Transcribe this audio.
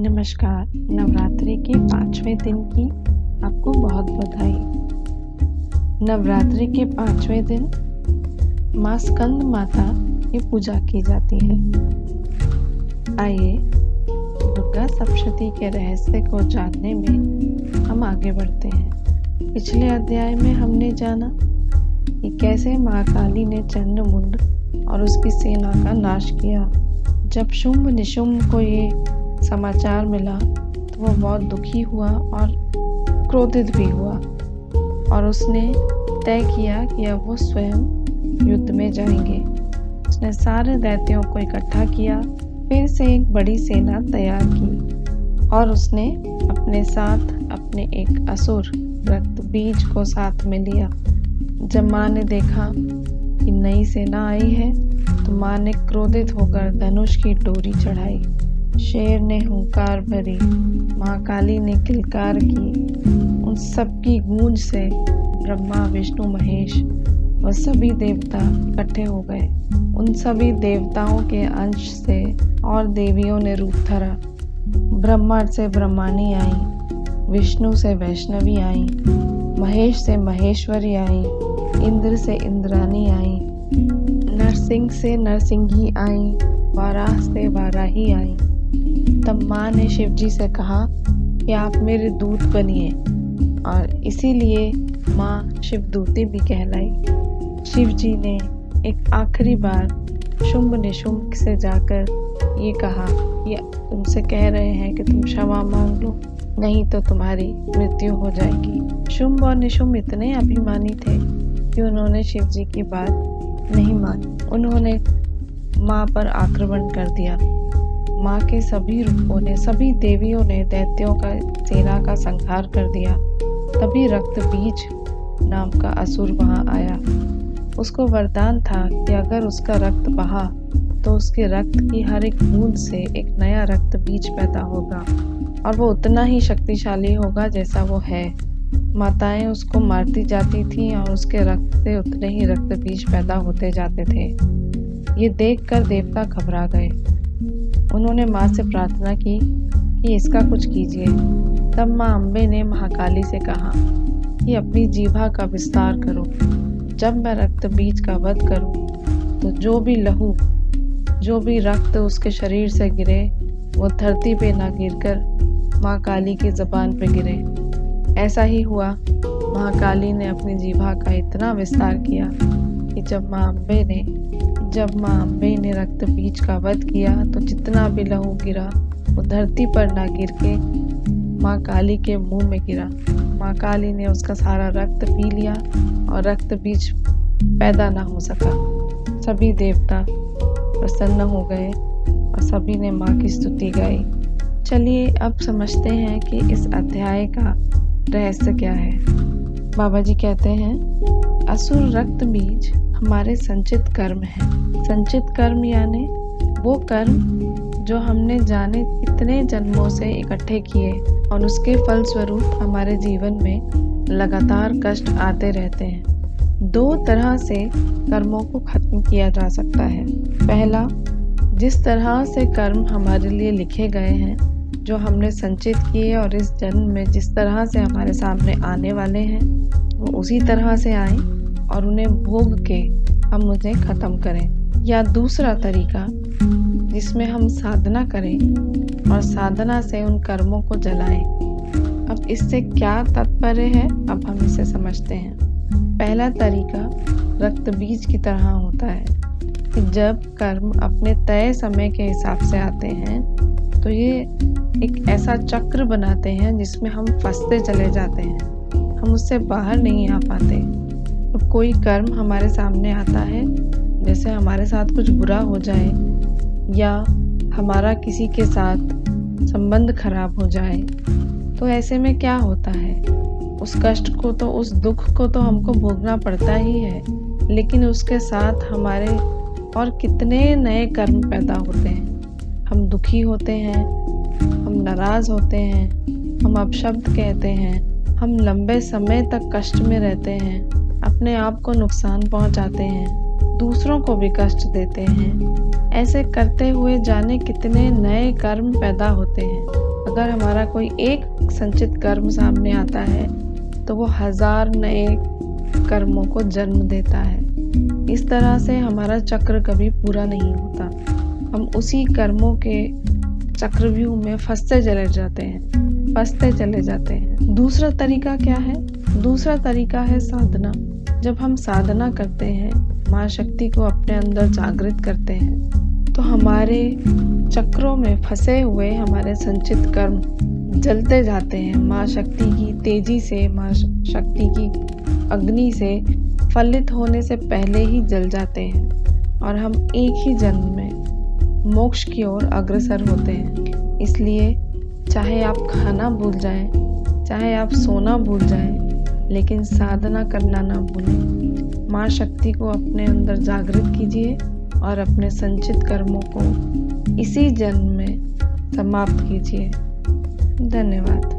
नमस्कार। नवरात्रि के 5वें दिन की आपको बहुत बधाई। नवरात्रि के 5वें दिन माँ स्कंद माता की पूजा की जाती है। आइए दुर्गा सप्तशती के रहस्य को जानने में हम आगे बढ़ते हैं। पिछले अध्याय में हमने जाना कि कैसे महाकाली ने चंडमुंड और उसकी सेना का नाश किया। जब शुंभ निशुंभ को ये समाचार मिला तो वह बहुत दुखी हुआ और क्रोधित भी हुआ और उसने तय किया कि अब वो स्वयं युद्ध में जाएंगे। उसने सारे दैत्यों को इकट्ठा किया, फिर से एक बड़ी सेना तैयार की और उसने अपने साथ अपने एक असुर रक्त बीज को साथ में लिया। जब माँ ने देखा कि नई सेना आई है तो माँ ने क्रोधित होकर धनुष की डोरी चढ़ाई। शेर ने हुंकार भरी, महाकाली ने किलकार की। उन सबकी गूंज से ब्रह्मा विष्णु महेश व सभी देवता इकट्ठे हो गए। उन सभी देवताओं के अंश से और देवियों ने रूप धरा। ब्रह्मा से ब्रह्माणी आई, विष्णु से वैष्णवी आई, महेश से महेश्वरी आई, इंद्र से इंद्राणी आई, नरसिंह से नरसिंही आई, वाराह से वाराही आई। तब माँ ने शिव जी से कहा कि आप मेरे दूत बनिए और इसीलिए माँ शिवदूती भी कहलाई। शिव जी ने एक आखिरी बार शुंभ निशुंभ से जाकर ये कहा कि तुमसे कह रहे हैं कि तुम क्षमा मांग लो, नहीं तो तुम्हारी मृत्यु हो जाएगी। शुंभ और निशुंभ इतने अभिमानी थे कि उन्होंने शिव जी की बात नहीं मानी। उन्होंने माँ पर आक्रमण कर दिया। माँ के सभी रूपों ने, सभी देवियों ने दैत्यों का सेना का संहार कर दिया। तभी रक्त बीज नाम का असुर वहां आया। उसको वरदान था कि अगर उसका रक्त बहा तो उसके रक्त की हर एक बूंद से एक नया रक्त बीज पैदा होगा और वो उतना ही शक्तिशाली होगा जैसा वो है। माताएं उसको मारती जाती थीं और उसके रक्त से उतने ही रक्त बीज पैदा होते जाते थे। ये देखकर देवता घबरा गए। उन्होंने माँ से प्रार्थना की कि इसका कुछ कीजिए। तब माँ अम्बे ने महाकाली से कहा कि अपनी जीभा का विस्तार करो। जब मैं रक्त बीज का वध करूं तो जो भी लहू, जो भी रक्त उसके शरीर से गिरे वो धरती पे ना गिरकर माँ काली की ज़बान पे गिरे। ऐसा ही हुआ। महाकाली ने अपनी जीभा का इतना विस्तार किया कि जब माँ अम्बे ने रक्त बीज का वध किया तो जितना भी लहू गिरा वो धरती पर ना गिर के माँ काली के मुंह में गिरा। माँ काली ने उसका सारा रक्त पी लिया और रक्त बीज पैदा ना हो सका। सभी देवता प्रसन्न हो गए और सभी ने माँ की स्तुति गाई। चलिए अब समझते हैं कि इस अध्याय का रहस्य क्या है। बाबा जी कहते हैं असुर रक्त बीज हमारे संचित कर्म है। संचित कर्म यानी वो कर्म जो हमने जाने कितने जन्मों से इकट्ठे किए और उसके फलस्वरूप हमारे जीवन में लगातार कष्ट आते रहते हैं। दो तरह से कर्मों को खत्म किया जा सकता है। पहला, जिस तरह से कर्म हमारे लिए लिखे गए हैं, जो हमने संचित किए और इस जन्म में जिस तरह से हमारे सामने आने वाले हैं वो उसी तरह से आए और उन्हें भोग के हम उन्हें ख़त्म करें। या दूसरा तरीका जिसमें हम साधना करें और साधना से उन कर्मों को जलाएं। अब इससे क्या तात्पर्य है, अब हम इसे समझते हैं। पहला तरीका रक्त बीज की तरह होता है कि जब कर्म अपने तय समय के हिसाब से आते हैं तो ये एक ऐसा चक्र बनाते हैं जिसमें हम फंसते चले जाते हैं, हम उससे बाहर नहीं आ पाते। तो कोई कर्म हमारे सामने आता है, जैसे हमारे साथ कुछ बुरा हो जाए या हमारा किसी के साथ संबंध खराब हो जाए, तो ऐसे में क्या होता है, उस कष्ट को तो, उस दुख को तो हमको भोगना पड़ता ही है, लेकिन उसके साथ हमारे और कितने नए कर्म पैदा होते हैं। हम दुखी होते हैं, हम नाराज़ होते हैं, हम अपशब्द कहते हैं, हम लंबे समय तक कष्ट में रहते हैं, अपने आप को नुकसान पहुंचाते हैं, दूसरों को भी कष्ट देते हैं। ऐसे करते हुए जाने कितने नए कर्म पैदा होते हैं। अगर हमारा कोई एक संचित कर्म सामने आता है तो वो 1000 नए कर्मों को जन्म देता है। इस तरह से हमारा चक्र कभी पूरा नहीं होता। हम उसी कर्मों के चक्रव्यूह में फंसते चले जाते हैं। दूसरा तरीका क्या है? दूसरा तरीका है साधना। जब हम साधना करते हैं, माँ शक्ति को अपने अंदर जागृत करते हैं, तो हमारे चक्रों में फंसे हुए हमारे संचित कर्म जलते जाते हैं। माँ शक्ति की तेजी से, माँ शक्ति की अग्नि से फलित होने से पहले ही जल जाते हैं और हम एक ही जन्म में मोक्ष की ओर अग्रसर होते हैं। इसलिए चाहे आप खाना भूल जाएं, चाहे आप सोना भूल जाएं, लेकिन साधना करना ना भूलें। माँ शक्ति को अपने अंदर जागृत कीजिए और अपने संचित कर्मों को इसी जन्म में समाप्त कीजिए। धन्यवाद।